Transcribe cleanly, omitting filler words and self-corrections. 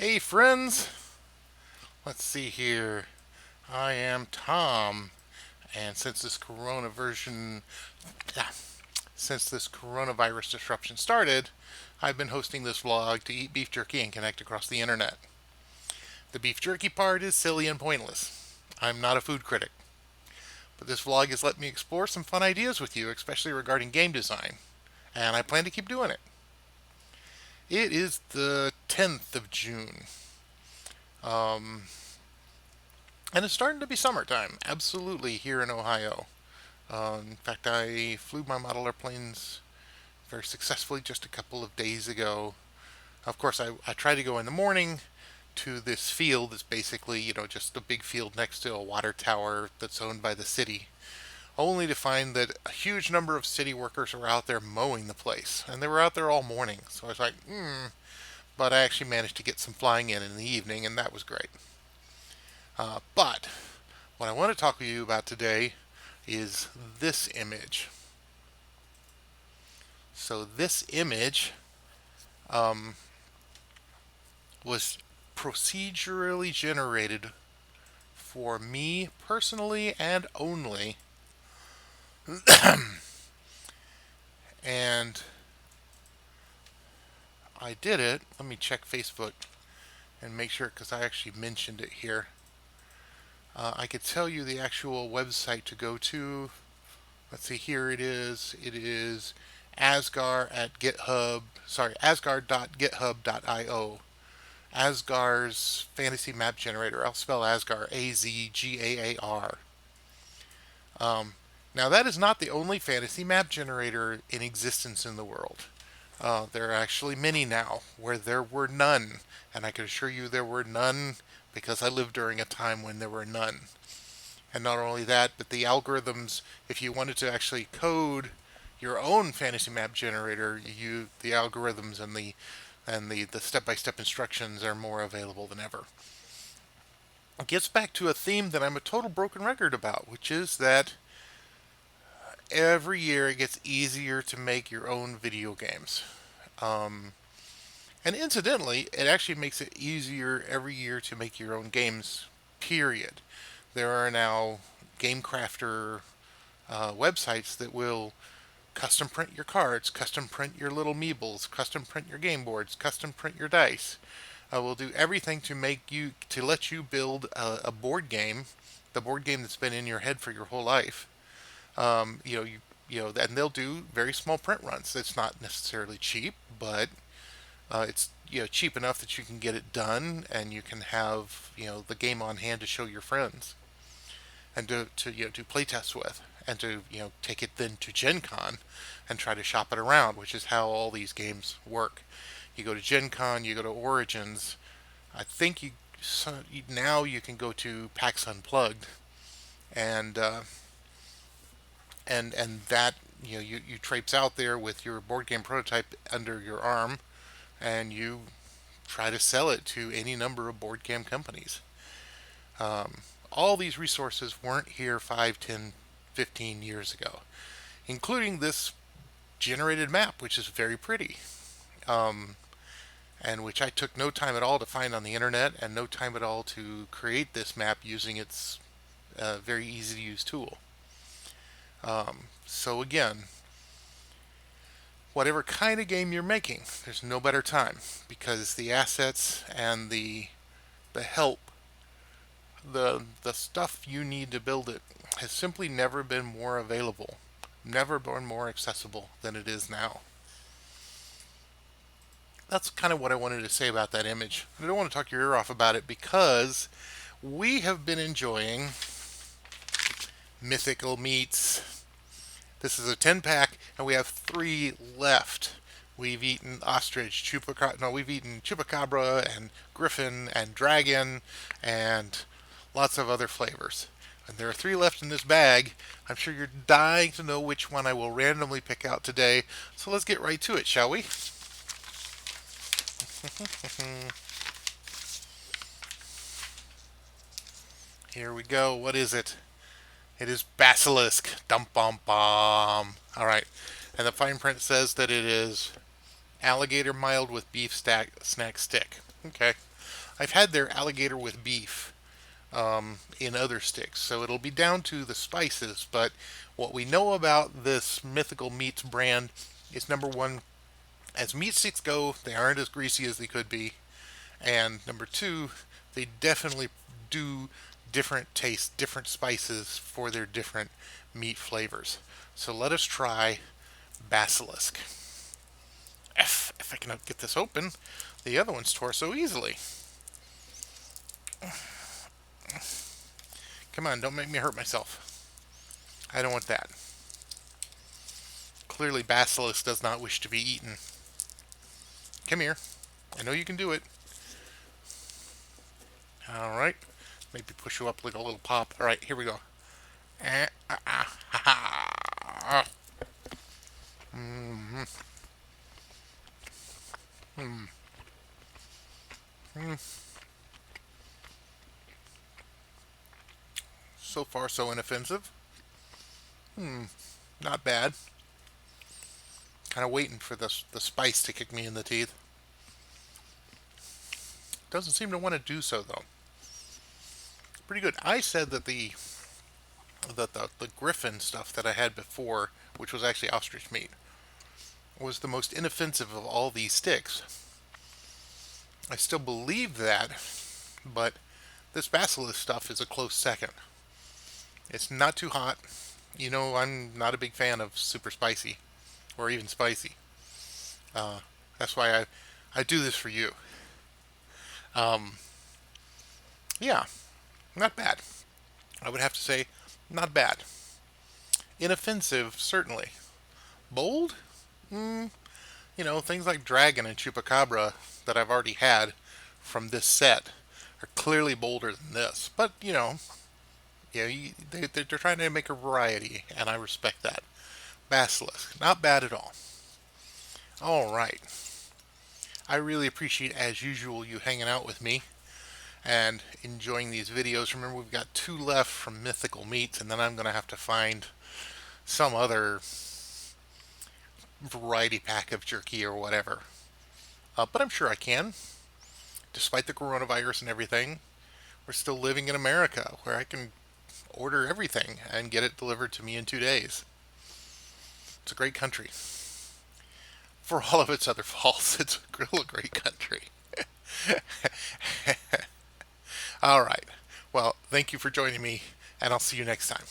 Hey friends, let's see here. I am Thom, and since this coronavirus disruption started, I've been hosting this vlog to eat beef jerky and connect across the internet. The beef jerky part is silly and pointless. I'm not a food critic, but this vlog has let me explore some fun ideas with you, especially regarding game design, and I plan to keep doing it. It is the 10th of June. Um, And it's starting to be summertime, absolutely, here in Ohio. In fact, I flew my model airplanes very successfully just a couple of days ago. Of course, I try to go in the morning to this field. It's basically, just a big field next to a water tower that's owned by the city, only to find that a huge number of city workers are out there mowing the place. And they were out there all morning. So I was like, But I actually managed to get some flying in the evening, and that was great. But what I want to talk to you about today is this image. So this image um, was procedurally generated for me personally and only. And I did it. Let me check Facebook and make sure, because I actually mentioned it here. I could tell you the actual website to go to. Let's see, here it is. It is Asgar at GitHub, sorry, asgar.github.io. Asgar's fantasy map generator. I'll spell Asgar, Azgaar. Um, Now, that is not the only fantasy map generator in existence in the world. There are actually many now where there were none, and I can assure you there were none because I lived during a time when there were none. And not only that, but the algorithms, if you wanted to actually code your own fantasy map generator, the algorithms and the step-by-step instructions are more available than ever. It gets back to a theme that I'm a total broken record about, which is that every year it gets easier to make your own video games. Um, and incidentally, it actually makes it easier every year to make your own games, period. There are now game crafter websites that will custom print your cards, custom print your little meebles, custom print your game boards, custom print your dice. Will do everything to let you build a board game, the board game that's been in your head for your whole life. And they'll do very small print runs. It's not necessarily cheap, but it's cheap enough that you can get it done, and you can have the game on hand to show your friends and to play test with, and to take it then to Gen Con and try to shop it around, which is how all these games work. You go to Gen Con, you go to Origins. I think now you can go to PAX Unplugged, and that you traipse out there with your board game prototype under your arm, and you try to sell it to any number of board game companies. Um, all these resources weren't here 5, 10, 15 years ago, including this generated map, which is very pretty, um, and which I took no time at all to find on the internet, and no time at all to create this map using its very easy to use tool. So again, whatever kind of game you're making, there's no better time, because the assets and the help, the stuff you need to build it has simply never been more available, never been more accessible than it is now. That's kind of what I wanted to say about that image. I don't want to talk your ear off about it, because we have been enjoying Mythical Meats. This is a 10-pack, and we have 3 left. We've eaten ostrich, we've eaten chupacabra and griffin and dragon and lots of other flavors. And there are 3 left in this bag. I'm sure you're dying to know which one I will randomly pick out today. So let's get right to it, shall we? Here we go. What is it? It is basilisk. Dum bum bum. All right. And the fine print says that it is alligator mild with beef snack stick. Okay. I've had their alligator with beef in other sticks, so it'll be down to the spices. But what we know about this Mythical Meats brand is, number one, as meat sticks go, they aren't as greasy as they could be. And number two, they definitely do different tastes, different spices for their different meat flavors. So let us try Basilisk. If I can get this open, the other ones tore so easily. Come on, don't make me hurt myself. I don't want that. Clearly, Basilisk does not wish to be eaten. Come here. I know you can do it. All right. Maybe push you up like a little pop. All right, here we go. Mm-hmm. Mm. Mm. So far, so inoffensive. Not bad. Kind of waiting for the spice to kick me in the teeth. Doesn't seem to want to do so though. Pretty good. I said that the griffin stuff that I had before, which was actually ostrich meat, was the most inoffensive of all these sticks. I still believe that, but this basilisk stuff is a close second. It's not too hot. You know, I'm not a big fan of super spicy or even spicy. Uh, that's why I do this for you. Um, yeah, not bad. I would have to say, not bad. Inoffensive, certainly. Bold? Mm, things like Dragon and Chupacabra that I've already had from this set are clearly bolder than this. But, yeah, they're trying to make a variety, and I respect that. Basilisk, not bad at all. All right. I really appreciate, as usual, you hanging out with me and enjoying these videos. Remember, we've got 2 left from Mythical Meats, and then I'm going to have to find some other variety pack of jerky or whatever. But I'm sure I can. Despite the coronavirus and everything, we're still living in America where I can order everything and get it delivered to me in 2 days. It's a great country. For all of its other faults, it's a great country. All right. Well, thank you for joining me, and I'll see you next time.